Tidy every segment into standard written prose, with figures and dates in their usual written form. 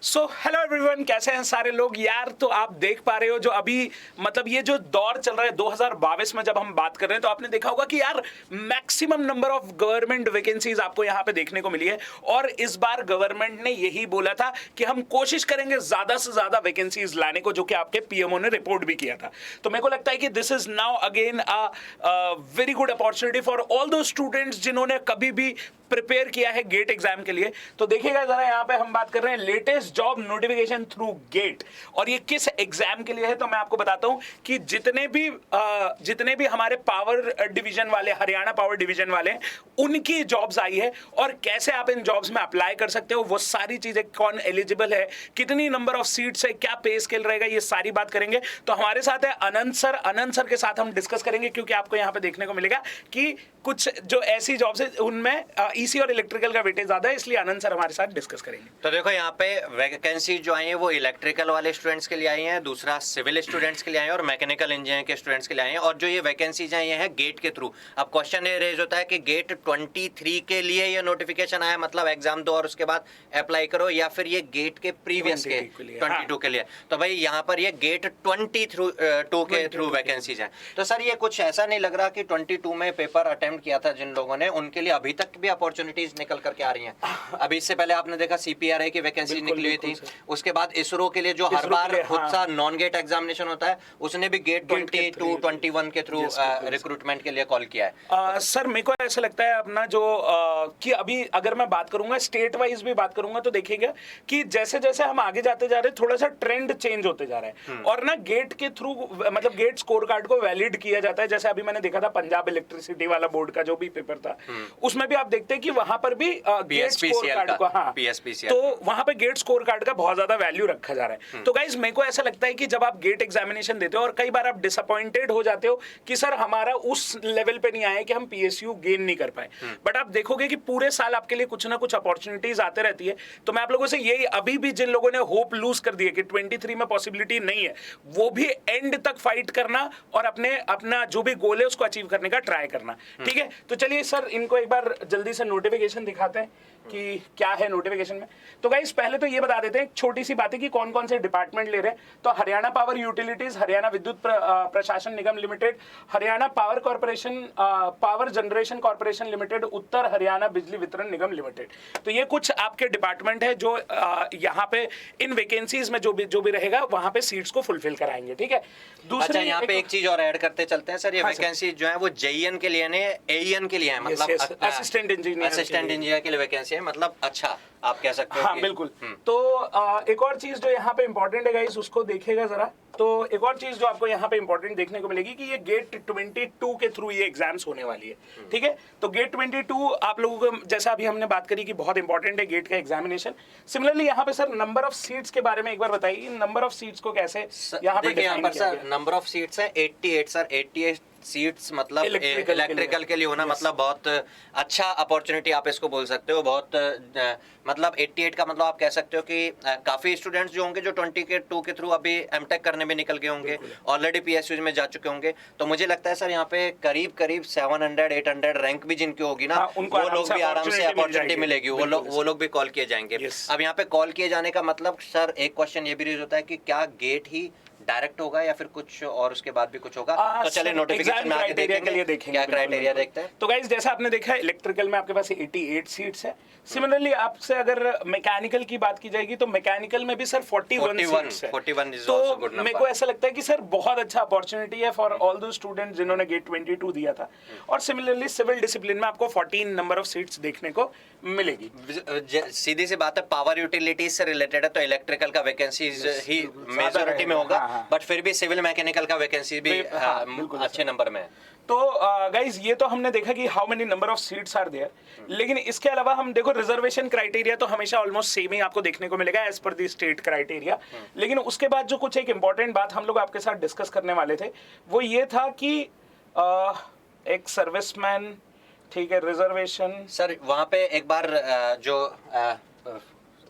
So hello everyone, कैसे हैं सारे लोग यार। तो आप देख पा रहे हो जो अभी मतलब ये जो दौर चल रहा है 2022 में जब हम बात कर रहे हैं तो आपने देखा होगा कि यार maximum number of government vacancies आपको यहाँ पे देखने को मिली है। और इस बार गवर्नमेंट ने यही बोला था कि हम कोशिश करेंगे ज्यादा से ज्यादा वैकेंसीज लाने को, जो कि आपके पीएमओ ने रिपोर्ट भी किया था। तो मेरे को लगता है कि this is now again a very good opportunity for all दो स्टूडेंट्स जिन्होंने कभी भी प्रिपेयर किया है गेट एग्जाम के लिए। तो देखिएगा जरा, यहाँ पे हम बात कर रहे हैं latest job notification through GATE, और ये किस एग्जाम के लिए है तो मैं आपको बताता हूं कि जितने भी हमारे पावर डिवीजन वाले, हरियाणा पावर डिवीजन वाले, उनकी जॉब्स आई है और कैसे आप इन जॉब्स में अप्लाई कर सकते हो, वो सारी चीजें, कौन एलिजिबल है, कितनी नंबर ऑफ सीट्स है, क्या पे स्केल रहेगा, ये सारी बात करेंगे। तो हमारे साथ है अनंत सर। अनंत सर के साथ हम डिस्कस करेंगे क्योंकि आपको यहाँ पे देखने को मिलेगा कि कुछ जो ऐसी जॉब्स है उनमें ईसी और इलेक्ट्रिकल का वेटेज ज्यादा है, इसलिए आनंद सर हमारे साथ डिस्कस करेंगे। तो देखो यहाँ पे वैकेंसी जो आई है वो इलेक्ट्रिकल वाले स्टूडेंट्स के लिए आई हैं, दूसरा सिविल स्टूडेंट्स के लिए आई है और मैकेनिकल इंजीनियरिंग के स्टूडेंट्स के लिए आई हैं। और जो ये वैकेंसीज आई हैं गेट के थ्रू। अब क्वेश्चन ये रेज होता है कि गेट 23 के लिए ये नोटिफिकेशन आया, मतलब एग्जाम दो और उसके बाद अप्लाई करो, या फिर ये गेट के प्रीवियस के 22 के लिए। तो भाई यहाँ पर ये गेट 22 के थ्रू वैकेंसीज हैं। तो सर ये कुछ ऐसा नहीं लग रहा कि 22 में पेपर अटेम्प्ट किया था जिन लोगों ने, उनके लिए अभी तक भी अपॉर्चुनिटीज निकल करके आ रही हैं। अभी इससे पहले आपने देखा सीपीआरआई की वैकेंसी निकली हुई थी, उसके बाद इसरो के लिए जो हर बार खुद सा नॉन गेट एग्जामिनेशन होता है, उसने भी गेट 22, 21 के थ्रू रिक्रूटमेंट के लिए कॉल किया है। सर मेरे को ऐसा लगता है अपना जो कि अभी अगर मैं बात करूंगा स्टेट वाइज भी बात करूंगा तो देखिएगा कि जैसे जैसे हम आगे जाते जा रहे हैं थोड़ा सा ट्रेंड चेंज होते जा रहा है। और ना गेट के थ्रू मतलब गेट स्कोर कार्ड को वैलिड किया जाता है। जैसे अभी मैंने देखा था पंजाब इलेक्ट्रिसिटी वाला बोर्ड का जो भी पेपर था, उसमें भी आप देखते हैं कि वहां पर भी गेट स्कोर कार्ड को, हाँ, तो वहां पे गेट स्कोर कार्ड का बहुत ज्यादा वैल्यू रखा जा रहा है। तो गाइस मेरे को ऐसा लगता है कि जब आप गेट एग्जामिनेशन देते हो और कई बार आप डिसअपॉइंटेड हो जाते हो कि सर हमारा उस लेवल पे नहीं आया कि हम पीएसयू गेन नहीं कर पाए, बट आप देखोगे कि पूरे साल आपके लिए कुछ ना कुछ अपॉर्चुनिटीज आते रहती है। तो मैं आप लोगों से यही, अभी भी जिन लोगों ने होप लूज कर दी है कि 23 में पॉसिबिलिटी नहीं है, वो भी एंड तक फाइट करना और अपना जो भी गोल है उसको अचीव करने का ट्राई करना। ठीक है, तो चलिए सर इनको एक बार जल्दी से नोटिफिकेशन दिखाते हैं कि क्या है नोटिफिकेशन में। तो गाइस पहले तो ये बता देते हैं एक छोटी सी बात है कि कौन कौन से डिपार्टमेंट ले रहे हैं। तो Haryana power utilities, Haryana Vidyut Prashasan Nigam limited, Haryana power corporation, power generation corporation limited, Uttar Haryana Bijli Vitran निगम लिमिटेड। तो ये कुछ आपके डिपार्टमेंट है जो यहाँ पे इन वैकेंसीज में जो भी रहेगा वहां पे सीट्स को फुलफिल कराएंगे। ठीक है, दूसरा यहाँ पे एक चीज और ऐड करते चलते हैं सर, ये वैकेंसी जो है वो जेईएन के लिए नहीं, एईएन के लिए है, मतलब असिस्टेंट इंजीनियर के लिए वैकेंसी है, मतलब अच्छा आप कह सकते हो। हाँ बिल्कुल। तो एक और चीज जो यहाँ पे इंपॉर्टेंट है गाइस उसको देखिएगा जरा। तो एक और चीज जो आपको यहाँ पे इंपॉर्टेंट देखने को मिलेगी कि ये गेट 22 के थ्रू ये एग्जाम्स होने वाली है। ठीक है, तो गेट 22 आप लोगों को, जैसा अभी हमने बात करी कि बहुत इंपॉर्टेंट है गेट का एग्जामिनेशन। सिमिलरली यहाँ पे सर नंबर ऑफ सीट्स के बारे में एक बार बताइए, नंबर ऑफ सीट्स को कैसे यहाँ पे सर नंबर ऑफ सीट्स है 88 सर, 88 सीट्स मतलब इलेक्ट्रिकल के लिए होना, मतलब बहुत अच्छा अपॉर्चुनिटी आप इसको बोल सकते हो। बहुत मतलब 88 का मतलब आप कह सकते हो कि काफी स्टूडेंट्स जो होंगे जो 22 के थ्रू अभी एमटेक करने में निकल गए होंगे, ऑलरेडी पीएसयू में जा चुके होंगे। तो मुझे लगता है सर यहाँ पे करीब 700-800 रैंक भी जिनकी होगी ना, वो लोग भी आराम से अपॉर्चुनिटी मिलेगी, वो लोग भी कॉल किए जाएंगे। अब यहाँ पे कॉल किए जाने का मतलब सर एक क्वेश्चन ये भी रेज होता है कि क्या गेट ही डायरेक्ट होगा या फिर कुछ और उसके बाद भी कुछ होगा। तो चलिए नोटिफिकेशन में आगे देखेंगे क्या क्राइटेरिया देखते हैं। तो गाइस जैसा आपने देखा है इलेक्ट्रिकल में आपके पास 88 सीट्स है। सिमिलरली आपसे अगर मैकेनिकल की बात की जाएगी तो मैकेनिकल में भी सर 41 सीट्स है। 41 इज तो आल्सो गुड नंबर। मेरे को ऐसा लगता है कि सर बहुत अच्छा अपॉर्चुनिटी है फॉर ऑल दो स्टूडेंट्स जिन्होंने गेट 22 दिया था। और सिमिलरली सिविल डिसिप्लिन में आपको 14 नंबर ऑफ सीट्स देखने को मिलेगी। सीधी सी बात है, पावर यूटिलिटीज से रिलेटेड है तो इलेक्ट्रिकल का वैकेंसी ही मेजॉरिटी में होगा, बट फिर भी सिविल मैकेनिकल का वैकेंसी भी अच्छे नंबर में है। तो गाइज ये तो हमने देखा कि how many number of seats are there, लेकिन इसके अलावा हम देखो रिजर्वेशन क्राइटेरिया तो हमेशा ऑलमोस्ट सेम ही आपको देखने को मिलेगा as per the state criteria. लेकिन उसके बाद जो कुछ एक इंपॉर्टेंट बात हम लोग आपके साथ डिस्कस करने वाले थे वो ये था कि एक सर्विसमैन, ठीक है, रिजर्वेशन सर वहाँ पे एक बार जो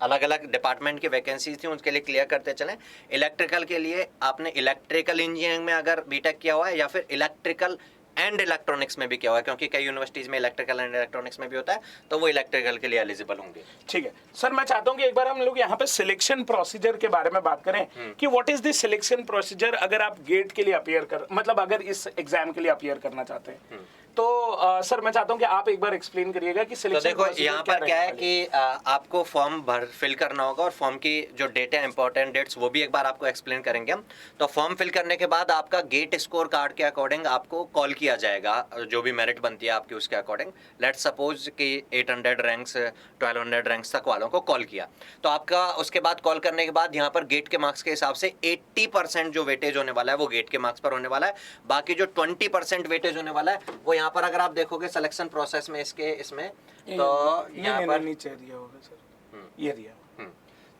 अलग अलग डिपार्टमेंट की वैकेंसी थी उसके लिए क्लियर करते चलें। इलेक्ट्रिकल के लिए आपने इलेक्ट्रिकल इंजीनियरिंग में अगर बीटेक किया हुआ है या फिर इलेक्ट्रिकल एंड इलेक्ट्रॉनिक्स में भी क्या हुआ, क्योंकि कई यूनिवर्सिटीज में इलेक्ट्रिकल एंड इलेक्ट्रॉनिक्स में भी होता है, तो वो इलेक्ट्रिकल के लिए एलिजिबल होंगे। ठीक है सर, मैं चाहता हूं कि एक बार हम लोग यहाँ पे सिलेक्शन प्रोसीजर के बारे में बात करें कि what is the selection procedure अगर आप गेट के लिए अपीयर कर, मतलब अगर इस एग्जाम के लिए अपीयर करना चाहते हैं। तो सर मैं चाहता हूं कि आप एक बार एक्सप्लेन करिएगा कि तो सिलेक्शन देखो यहाँ पर क्या है कि आपको फॉर्म फिल करना होगा, और फॉर्म की जो डेट है, इंपॉर्टेंट डेट्स, वो भी एक बार आपको एक्सप्लेन करेंगे हम। तो फॉर्म फिल करने के बाद आपका गेट स्कोर कार्ड के अकॉर्डिंग आपको कॉल किया जाएगा, जो भी मेरिट बनती है आपकी उसके अकॉर्डिंग। लेट्स सपोज कि 800 रैंक्स 1200 रैंक्स तक वालों को कॉल किया, तो आपका उसके बाद कॉल करने के बाद यहाँ पर गेट के मार्क्स के हिसाब से 80% जो वेटेज होने वाला है वो गेट के मार्क्स पर होने वाला है। बाकी जो 20% वेटेज होने वाला है वो यहाँ पर अगर आप देखोगे सिलेक्शन प्रोसेस में इसमें तो यहाँ पर नीचे दिया होगा सर, ये दिया।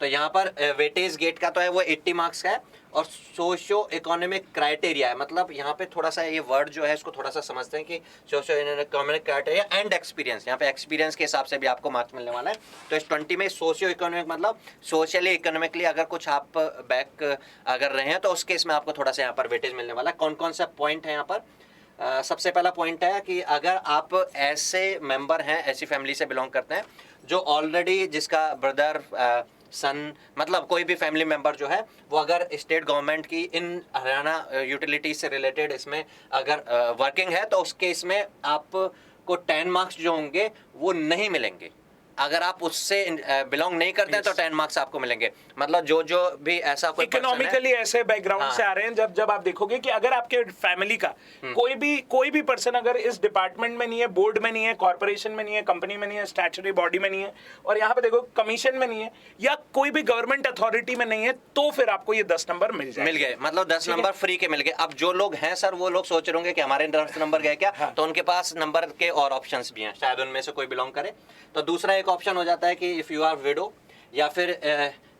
तो यहाँ पर वेटेज गेट का तो है वो 80 मार्क्स का है, और सोशियो इकोनॉमिक क्राइटेरिया है, मतलब यहाँ पे थोड़ा सा ये वर्ड जो है इसको थोड़ा सा समझते हैं कि socio economic criteria and experience, यहाँ पे एक्सपीरियंस के हिसाब से भी आपको मार्क्स मिलने वाला है। तो इस 20 में सोशियो इकोनॉमिक मतलब सोशली इकोनॉमिकली अगर कुछ आप बैक अगर रहे हैं तो उस केस में आपको थोड़ा सा यहाँ पर वेटेज मिलने वाला है। कौन कौन सा पॉइंट है यहाँ पर? सबसे पहला पॉइंट है कि अगर आप ऐसे मेंबर हैं, ऐसी फैमिली से बिलोंग करते हैं जो ऑलरेडी जिसका ब्रदर सन मतलब कोई भी फैमिली मेंबर जो है वो अगर स्टेट गवर्नमेंट की इन हरियाणा यूटिलिटी से रिलेटेड इसमें अगर वर्किंग है, तो उस केस में आपको 10 मार्क्स जो होंगे वो नहीं मिलेंगे। अगर आप उससे बिलोंग नहीं करते हैं तो 10 मार्क्स आपको मिलेंगे। मतलब जो भी ऐसा कोई इकोनॉमिकली ऐसे बैकग्राउंड से आ रहे हैं, जब आप देखोगे कि अगर आपके फैमिली का कोई भी पर्सन अगर इस डिपार्टमेंट में नहीं है, बोर्ड में नहीं है, कॉर्पोरेशन में नहीं है, कंपनी में नहीं है, स्टैट्यूटरी बॉडी में नहीं है, और यहाँ पे देखो कमीशन में नहीं है, या कोई भी गवर्नमेंट अथॉरिटी में नहीं है, तो फिर आपको ये 10 नंबर मिल गए, मतलब 10 नंबर फ्री के मिल गए। अब जो लोग हैं सर, वो लोग सोच रहे होंगे कि हमारे 10 नंबर गए क्या, तो उनके पास नंबर के और ऑप्शंस भी हैं, शायद उनमें से कोई बिलोंग करे। तो दूसरा एक ऑप्शन हो जाता है कि इफ यू आर विडो, या फिर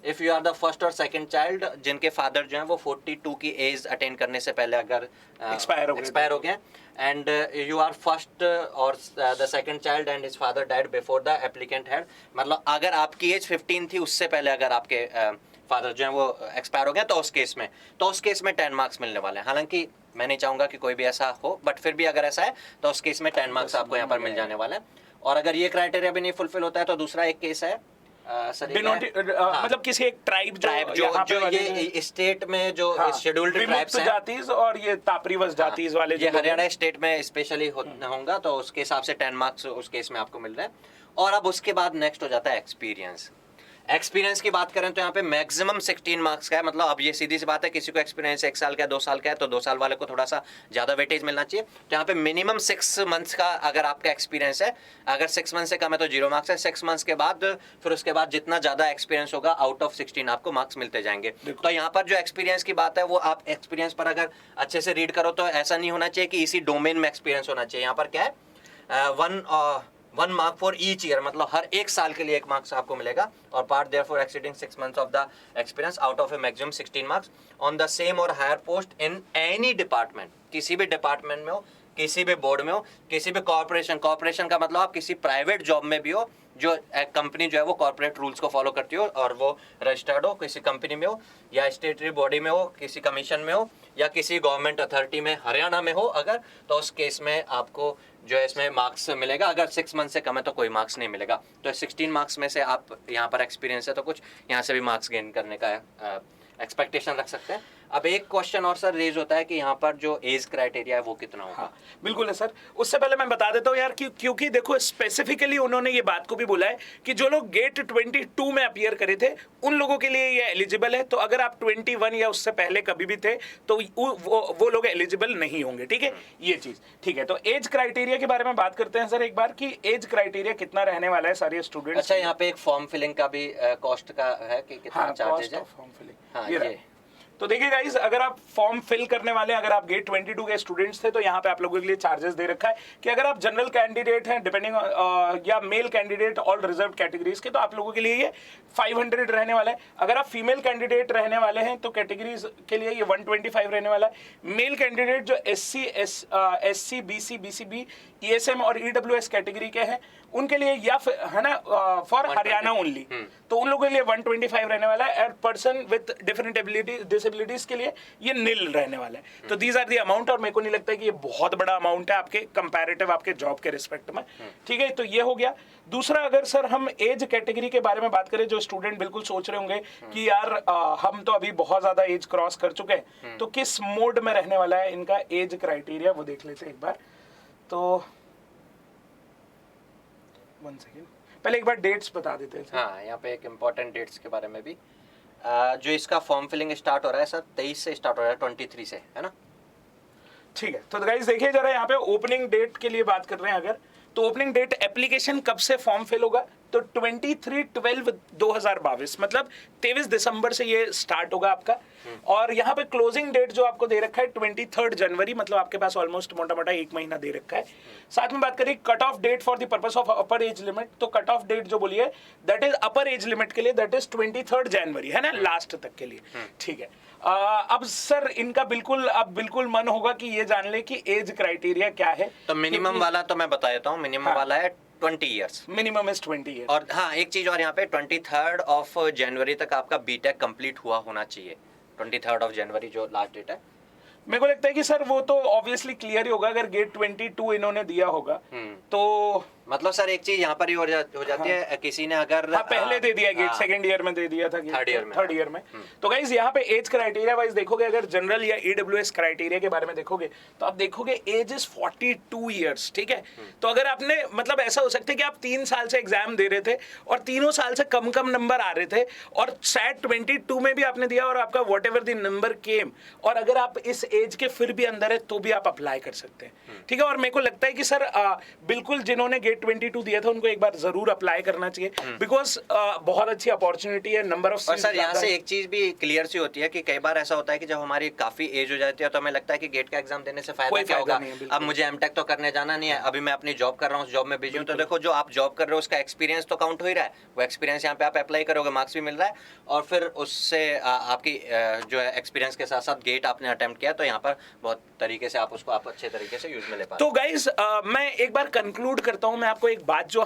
if you are the first और सेकंड चाइल्ड जिनके फादर जो हैं वो 42 की एज अटेन करने से पहले अगर एक्सपायर हो गए, एंड यू आर फर्स्ट और the second child and his father died before the applicant had, मतलब अगर आपकी एज 15 थी उससे पहले अगर आपके फादर जो हैं वो एक्सपायर हो गए, तो उस केस में 10 मार्क्स मिलने वाले हैं। हालांकि मैं नहीं चाहूंगा कि कोई भी ऐसा हो, बट फिर भी अगर ऐसा है तो उस केस में 10 मार्क्स आपको यहाँ पर मिल जाने वाले हैं। और अगर ये क्राइटेरिया भी नहीं फुलफिल होता है तो दूसरा एक केस है मतलब किसी एक ट्राइब जो ये स्टेट में जो शेड्यूल्ड ट्राइब्स हैं, जातीज और ये तापरीवस जातीज वाले, ये हरियाणा स्टेट में स्पेशली होगा, तो उसके हिसाब से 10 मार्क्स उस केस में आपको मिल रहे हैं। और अब उसके बाद नेक्स्ट हो जाता है एक्सपीरियंस की बात करें तो यहाँ पे मैक्सिमम 16 मार्क्स का है। मतलब अब ये सीधी सी बात है, किसी को एक्सपीरियंस 1 साल का है, 2 साल का है, तो 2 साल वाले को थोड़ा सा ज़्यादा वेटेज मिलना चाहिए। तो यहाँ पे मिनिमम 6 मंथ्स का अगर आपका एक्सपीरियंस है, अगर 6 मंथ से कम है तो 0 मार्क्स है। 6 मंथ्स के बाद फिर उसके बाद जितना ज़्यादा एक्सपीरियंस होगा, आउट ऑफ 16 आपको मार्क्स मिलते जाएंगे। तो यहाँ पर जो एक्सपीरियंस की बात है वो आप एक्सपीरियंस पर अगर अच्छे से रीड करो तो ऐसा नहीं होना चाहिए कि इसी डोमेन में एक्सपीरियंस होना चाहिए। यहाँ पर क्या है, 1 मार्क फॉर ईच ईयर, मतलब हर 1 साल के लिए 1 मार्क्स आपको मिलेगा। और part therefore exceeding 6 months of the experience out of a maximum 16 marks on the same और higher post in any department, किसी भी डिपार्टमेंट में हो, किसी भी बोर्ड में हो, किसी भी कॉर्पोरेशन का मतलब आप किसी प्राइवेट जॉब में भी हो, जो कंपनी जो है वो कॉर्पोरेट रूल्स को फॉलो करती हो और वो रजिस्टर्ड हो, किसी कंपनी में हो या स्टेटरी बॉडी में हो, किसी कमीशन में हो या किसी गवर्नमेंट अथॉरिटी में हरियाणा में हो अगर, तो उस केस में आपको जो है इसमें मार्क्स मिलेगा। अगर 6 मंथ से कम है तो कोई मार्क्स नहीं मिलेगा। तो 16 मार्क्स में से आप यहाँ पर एक्सपीरियंस है तो कुछ यहाँ से भी मार्क्स गेन करने का एक्सपेक्टेशन रख सकते हैं। अब एक क्वेश्चन और सर रेज होता है कि यहाँ पर जो एज क्राइटेरिया है वो कितना होगा। हाँ, बिल्कुल है सर। उससे पहले मैं बता देता हूँ यार क्योंकि देखो स्पेसिफिकली उन्होंने ये बात को भी बोला है कि जो लोग गेट 22 में अपीयर करे थे उन लोगों के लिए ये एलिजिबल है। तो अगर आप 21 या उससे पहले कभी भी थे तो वो लोग एलिजिबल नहीं होंगे। ठीक है, ये चीज ठीक है। तो एज क्राइटेरिया के बारे में बात करते हैं सर एक बार कि एज क्राइटेरिया कितना रहने वाला है सारे स्टूडेंट्स। अच्छा, यहाँ पे एक फॉर्म फिलिंग का भी कॉस्ट का है कि कितना चार्जेज है फॉर्म फिलिंग। हाँ, ये तो देखिए गाइस, अगर आप फॉर्म फिल करने वाले अगर आप गेट 22 के स्टूडेंट्स थे तो यहाँ पे आप लोगों के लिए चार्जेस दे रखा है कि अगर आप जनरल कैंडिडेट हैं डिपेंडिंग या male candidate all reserve categories के, तो आप लोगों के लिए ये 500 रहने वाला है। अगर आप फीमेल कैंडिडेट रहने वाले हैं तो कैटेगरीज के लिए ये 125 रहने वाला है। मेल कैंडिडेट जो SC, SC, BC, BCB ESM और EWS कैटेगरी के हैं उनके लिए, या है ना फॉर हरियाणा ओनली, तो उन लोगों के लिए 125 रहने वाला है, and person with different disabilities के लिए ये नील रहने वाला है। तो दीज आर दी अमाउंट, और मेरे को नहीं लगता है कि ये बहुत बड़ा अमाउंट है आपके कंपैरेटिव आपके जॉब के रिस्पेक्ट में। ठीक है, तो ये हो गया। दूसरा, अगर सर हम एज कैटेगरी के बारे में बात करें, जो स्टूडेंट बिल्कुल सोच रहे होंगे कि यार हम तो अभी बहुत ज्यादा एज क्रॉस कर चुके हैं, तो किस मोड में रहने वाला है इनका एज क्राइटेरिया, वो देख लेते हैं एक बार। तो 1 सेकेंड, पहले एक बार डेट्स बता देते हैं। हाँ, यहाँ पे एक इम्पोर्टेंट डेट्स के बारे में भी, जो इसका फॉर्म फिलिंग स्टार्ट हो रहा है सर 23 से स्टार्ट हो रहा है, 23 से, है ना? ठीक है, तो गाइस देखिए जरा, यहाँ पे ओपनिंग डेट के लिए बात कर रहे हैं अगर, तो ओपनिंग डेट एप्लीकेशन कब से फॉर्म फिल होगा, तो 23/12/2022, मतलब 23 दिसंबर से ये स्टार्ट होगा आपका। और यहाँ पे क्लोजिंग डेट जो आपको दे रखा है 23 जनवरी, मतलब आपके पास ऑलमोस्ट मोटा मोटा 1 महीना दे रखा है। साथ में बात करें cut off date for the purpose of upper age limit, तो कट ऑफ डेट जो बोलिए that is upper age limit के लिए, दैट इज 23 जनवरी, है ना, लास्ट तक के लिए। ठीक है, अब सर इनका बिल्कुल मन होगा कि ये जान ले कि एज क्राइटेरिया क्या है। तो मिनिमम वाला तो मैं बता देता हूँ, मिनिमम वाला है 20 ईयर्स, मिनिमम इज 20 ईयर्स। और हाँ, एक चीज और यहाँ पे 23 जनवरी तक आपका बीटेक कंप्लीट हुआ होना चाहिए। 23 जनवरी जो लास्ट डेट है। मेरे को लगता है कि सर वो तो ऑब्वियसली क्लियर ही होगा, अगर गेट 22 इन्होंने दिया होगा तो मतलब सर एक चीज यहाँ पर ही हो जाती है, किसी ने अगर पहले दे दिया गेट, सेकंड ईयर में दे दिया था, थर्ड ईयर में। तो गाइस यहाँ पे एज क्राइटेरिया वाइज देखोगे, अगर जनरल या EWS क्राइटेरिया के बारे में देखोगे, तो आप देखोगे एज इज 42 ईयर्स। ठीक है, तो अगर आपने, मतलब ऐसा हो सकता है कि आप 3 साल से एग्जाम दे रहे थे और तीनों साल से कम नंबर आ रहे थे, और शायद 22 में भी आपने दिया और आपका वॉट एवर द नंबर केम, और अगर आप इस एज के फिर भी अंदर है तो भी आप अप्लाई कर सकते हैं। ठीक है, और मेरे को लगता है कि सर बिल्कुल जिन्होंने गेट 22 दिया था उनको एक बार जरूर अप्लाई करना चाहिए, बिकॉज बहुत अच्छी अपॉर्चुनिटी है, नंबर ऑफ। और सर यहाँ से एक चीज भी क्लियर सी होती है कि कई बार ऐसा होता है कि जब हमारी काफी एज हो जाती है तो हमें लगता है कि गेट का एग्जाम देने से फायदा क्या होगा, अब मुझे एमटेक तो करने जाना नहीं है, अभी मैं अपनी जॉब कर रहा हूँ, जॉब में बिजी हूँ। तो देखो, जो आप जॉब कर रहे हो उसका एक्सपीरियंस तो काउंट हो ही रहा है, वो एक्सपीरियंस यहाँ पे आप अप्लाई करोगे, मार्क्स भी मिल रहा है, और फिर उससे आपकी जो है एक्सपीरियंस के साथ साथ गेट आपने अटेम्प्ट किया, तो यहाँ पर बहुत तरीके से आप उसको आप अच्छे तरीके से यूज में ले पाते। तो गाइस मैं एक बार कंक्लूड करता हूं, मैं आपको एक बात जो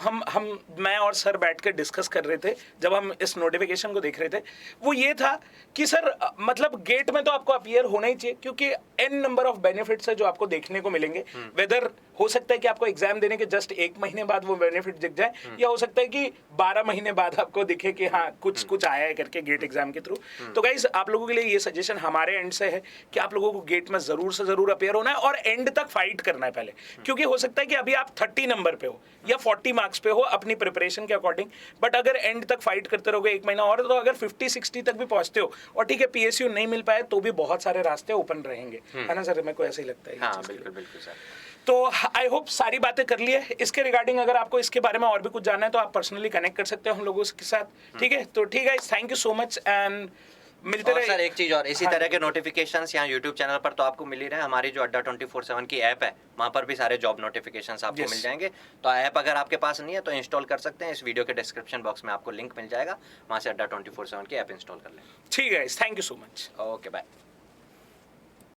मैं और सर बैठ के डिस्कस कर रहे थे जब हम इस नोटिफिकेशन को देख रहे थे, वो ये था कि सर मतलब गेट में तो आपको अपीयर होना ही चाहिए, क्योंकि n नंबर ऑफ बेनिफिट्स है जो आपको देखने को मिलेंगे। वेदर हो सकता है कि आपको एग्जाम देने के जस्ट 1 महीने बाद वो बेनिफिट दिख जाए, या हो सकता है कि 12 महीने बाद आपको दिखे कि हाँ कुछ आया है करके गेट एग्जाम के थ्रू। तो गाइस आप लोगों के लिए ये सजेशन हमारे एंड से है कि आप लोगों को गेट में जरूर से जरूर अपीयर होना है और एंड तक फाइट करना है पहले, क्योंकि हो सकता है कि अभी आप 30 नंबर पे हो या 40 मार्क्स पे हो अपनी प्रिपरेशन के अकॉर्डिंग, बट अगर एंड तक फाइट करते रहोगे 1 महीना और, तो अगर 50-60 तक भी पहुंचते हो, और ठीक है PSU नहीं मिल पाए तो भी बहुत सारे रास्ते ओपन रहेंगे, है ना सर? मेरे को ऐसा ही लगता है। हाँ, बिल्कुल सर। तो आई होप सारी बातें कर लिए इसके रिगार्डिंग। अगर आपको इसके बारे में और भी कुछ जानना है तो आप पर्सनली कनेक्ट कर सकते हो हम लोगों के साथ। ठीक है, तो ठीक है, thank you so much and मिलते रहे। सर एक चीज और, इसी तरह के नोटिफिकेशंस यहाँ YouTube चैनल पर तो आपको मिल ही रहे हैं। हमारी जो अड्डा 24/7 की ऐप है, वहाँ पर भी सारे जॉब नोटिफिकेशंस आपको मिल जाएंगे। तो ऐप अगर आपके पास नहीं है तो इंस्टॉल कर सकते हैं, इस वीडियो के डिस्क्रिप्शन बॉक्स में आपको लिंक मिल जाएगा, वहाँ से अड्डा 24/7 की ऐप इंस्टॉल कर लें। ठीक है, thank you so much. Okay, bye.